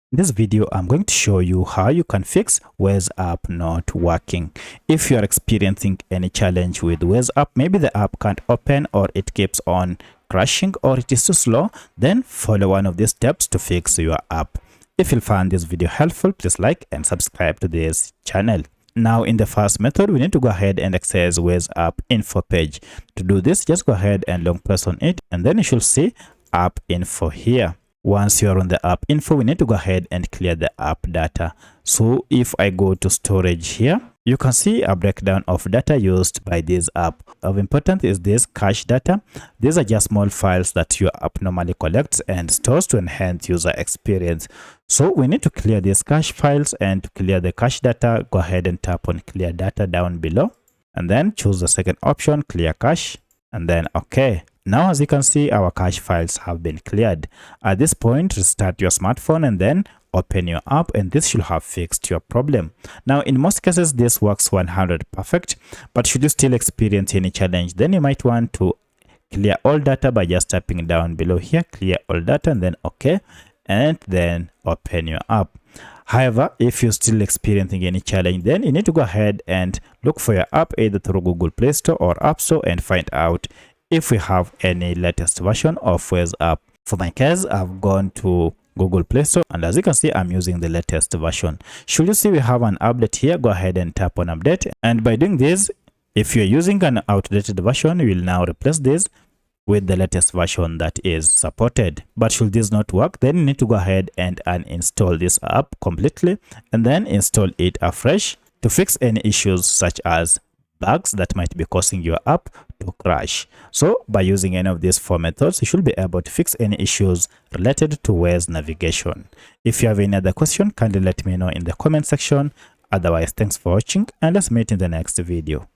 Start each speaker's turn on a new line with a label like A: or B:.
A: In this video, I'm going to show you how you can fix Waze app not working. If you are experiencing any challenge with Waze app, maybe the app can't open or it keeps on crashing or it is too slow, then follow one of these steps to fix your app. If you find this video helpful, please like and subscribe to this channel. Now, in the first method, we need to go ahead and access Waze app info page. To do this, just go ahead and long press on it, and then you should see app info here. Once you are on the app info, we need to go ahead and clear the app data. So if I go to storage here, you can see a breakdown of data used by this app. Of importance is this cache data. These are just small files that your app normally collects and stores to enhance user experience. So we need to clear these cache files, and to clear the cache data, go ahead and tap on clear data down below, and then choose the second option, clear cache, and then OK. Now, as you can see, our cache files have been cleared. At this point, restart your smartphone and then open your app, and this should have fixed your problem. Now, in most cases, this works 100 perfect, but should you still experience any challenge, then you might want to clear all data by just tapping down below here, clear all data, and then OK, and then open your app. However, if you're still experiencing any challenge, then you need to go ahead and look for your app either through Google Play Store or App Store and find out if we have any latest version of Waze app. For my case, I've gone to Google Play Store, and as you can see, I'm using the latest version. Should you see we have an update here, go ahead and tap on update. And by doing this, if you're using an outdated version, you will now replace this with the latest version that is supported. But should this not work, then you need to go ahead and uninstall this app completely and then install it afresh to fix any issues such as bugs that might be causing your app to crash. So by using any of these four methods, you should be able to fix any issues related to Waze navigation. If you have any other question, kindly let me know in the comment section. Otherwise, thanks for watching, and let's meet in the next video.